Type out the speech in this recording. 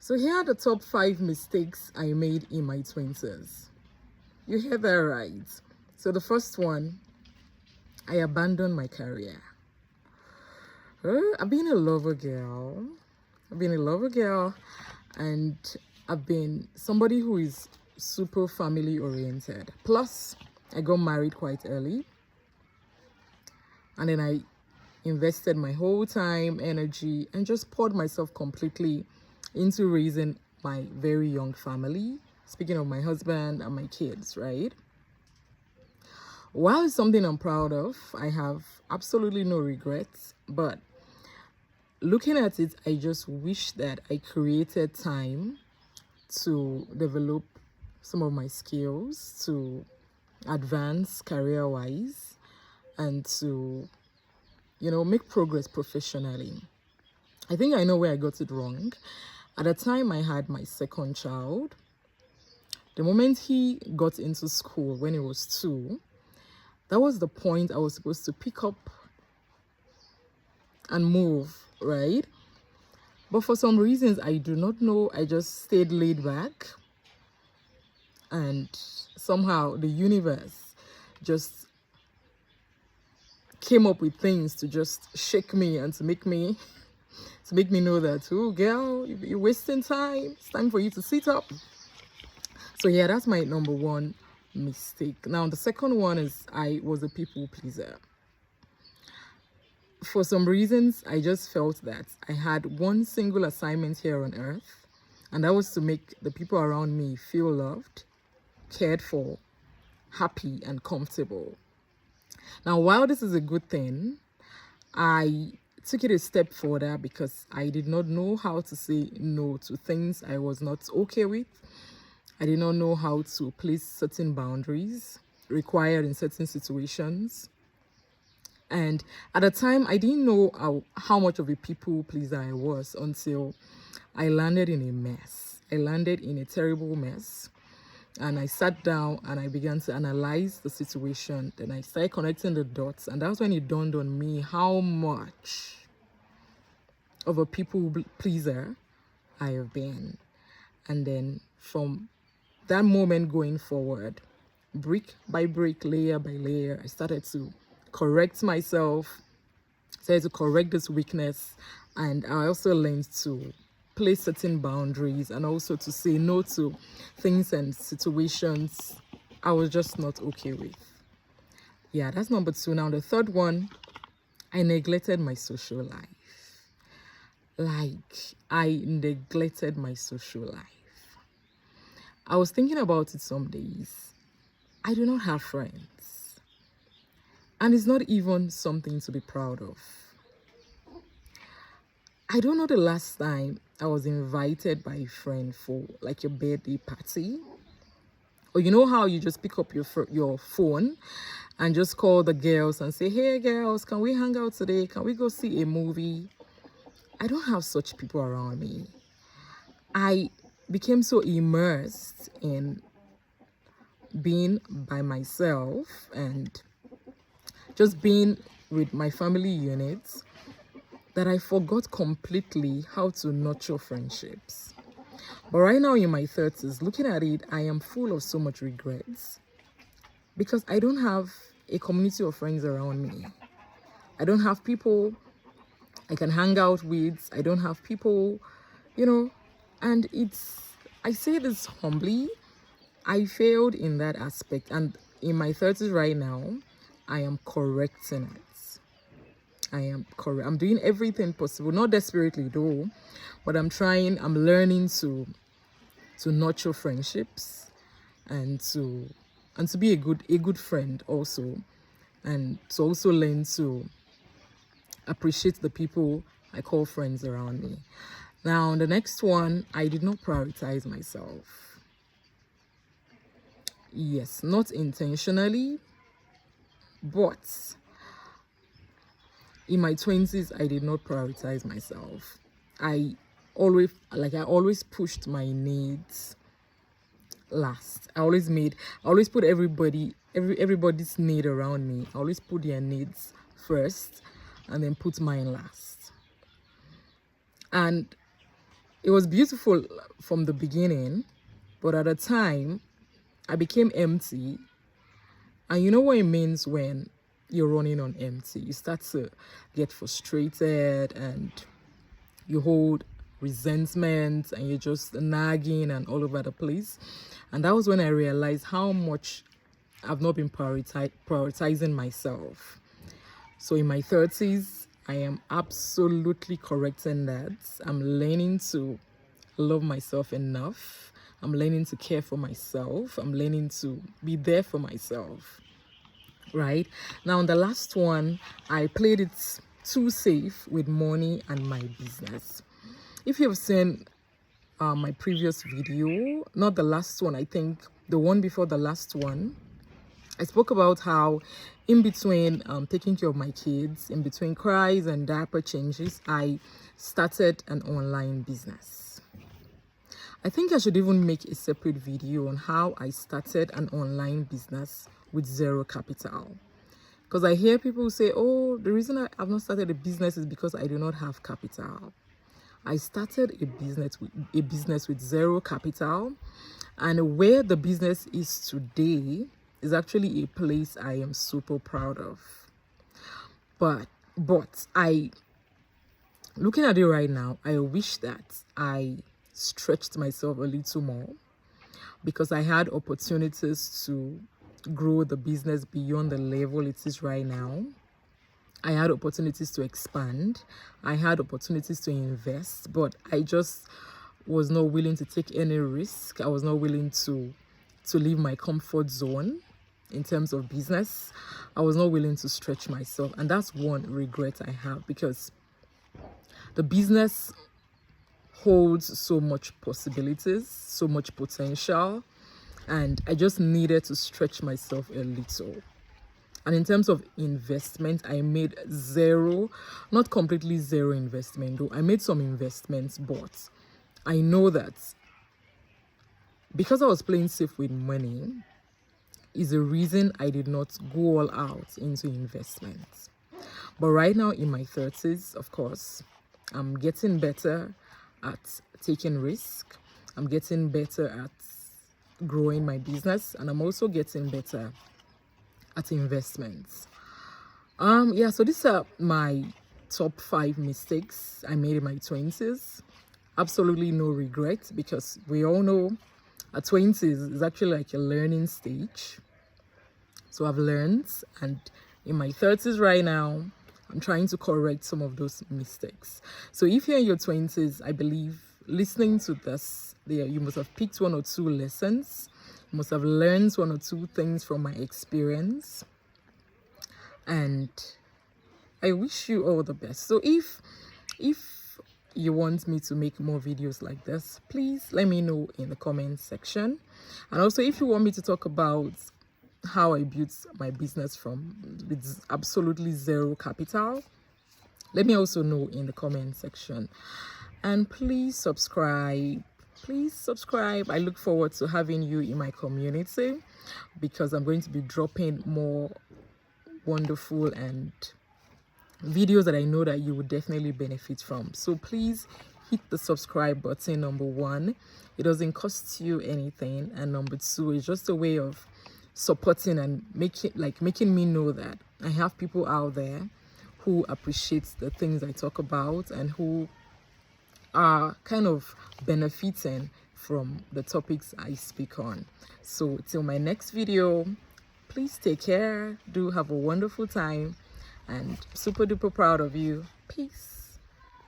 So here are the top 5 mistakes I made in my 20s. You hear that right. So the first one, I abandoned my career. I've been a lover girl. And I've been somebody who is super family oriented. Plus, I got married quite early. And then I invested my whole time, energy, and just poured myself completely into raising my very young family. Speaking of my husband and my kids, right? While it's something I'm proud of, I have absolutely no regrets. But looking at it, I just wish that I created time to develop some of my skills, to advance career-wise, and to, make progress professionally. I think I know where I got it wrong. At the time I had my second child, the moment he got into school when he was 2, that was the point I was supposed to pick up and move, right? But for some reasons I do not know, I just stayed laid back, and somehow the universe just came up with things to just shake me and to make me know that, oh girl, you're wasting time. It's time for you to sit up. So yeah, that's my number one mistake. Now the second one is I was a people pleaser. For some reasons, I just felt that I had one single assignment here on earth, and that was to make the people around me feel loved, cared for, happy, and comfortable. Now, while this is a good thing, I took it a step further because I did not know how to say no to things I was not okay with. I did not know how to place certain boundaries required in certain situations. And at the time, I didn't know how much of a people pleaser I was until I landed in a mess. I landed in a terrible mess. And I sat down and I began to analyze the situation. Then I started connecting the dots. And that's when it dawned on me how much of a people pleaser I have been. And then from that moment going forward, brick by brick, layer by layer, I started to correct myself, started to correct this weakness. And I also learned to place certain boundaries and also to say no to things and situations I was just not okay with. Yeah, that's number 2. Now the third one, I neglected my social life. I neglected my social life. I was thinking about it some days. I do not have friends. And it's not even something to be proud of. I don't know the last time I was invited by a friend for like a birthday party. Or you know how you just pick up your phone and just call the girls and say, hey girls, can we hang out today? Can we go see a movie? I don't have such people around me. I became so immersed in being by myself and just being with my family units that I forgot completely how to nurture friendships. But right now in my 30s, looking at it, I am full of so much regrets because I don't have a community of friends around me. I don't have people I can hang out with. I don't have people, and I say this humbly, I failed in that aspect. And in my 30s right now, I am correcting it. I'm doing everything possible, not desperately though, but I'm learning to nurture friendships and to be a good friend also, and to also learn to appreciate the people I call friends around me. Now, the next one, I did not prioritize myself. Yes, not intentionally, but in my 20s, I did not prioritize myself. I always pushed my needs last. I always put everybody's need around me. I always put their needs first and then put mine last. And It was beautiful from the beginning, but at the time, I became empty. And you know what it means when you're running on empty? You start to get frustrated and you hold resentment and you're just nagging and all over the place. And that was when I realized how much I've not been prioritizing myself. So in my 30s, I am absolutely correcting that. I'm learning to love myself enough. I'm learning to care for myself. I'm learning to be there for myself. Right? Now, on the last one, I played it too safe with money and my business. If you've seen my previous video, not the last one, I think the one before the last one, I spoke about how in between taking care of my kids, in between cries and diaper changes, I started an online business. I think I should even make a separate video on how I started an online business with zero capital. Because I hear people say, oh, the reason I have not started a business is because I do not have capital. I started a business with zero capital, and where the business is today is actually a place I am super proud of. But I, looking at it right now, I wish that I stretched myself a little more, because I had opportunities to grow the business beyond the level it is right now. I had opportunities to expand. I had opportunities to invest, but I just was not willing to take any risk. I was not willing to leave my comfort zone in terms of business. I was not willing to stretch myself. And that's one regret I have, because the business holds so much possibilities, so much potential, and I just needed to stretch myself a little. And in terms of investment, I made zero, not completely zero investment though. I made some investments, but I know that because I was playing safe with money is the reason I did not go all out into investments. But right now in my 30s, of course, I'm getting better at taking risk. I'm getting better at growing my business, and I'm also getting better at investments. So these are my top 5 mistakes I made in my 20s. Absolutely no regret, because we all know our 20s is actually like a learning stage. So I've learned, and in my 30s right now, I'm trying to correct some of those mistakes. So if you're in your 20s, I believe listening to this, you must have picked 1 or 2 lessons. You must have learned 1 or 2 things from my experience. And I wish you all the best. So if you want me to make more videos like this, please let me know in the comment section. And also, if you want me to talk about how I built my business with absolutely zero capital, let me also know in the comment section. And please subscribe. I look forward to having you in my community, because I'm going to be dropping more wonderful and videos that I know that you would definitely benefit from. So please hit the subscribe button. Number 1, it doesn't cost you anything, and number 2, it's just a way of supporting and making me know that I have people out there who appreciate the things I talk about and who are kind of benefiting from the topics I speak on. So till my next video, please take care. Do have a wonderful time, and super duper proud of you. Peace.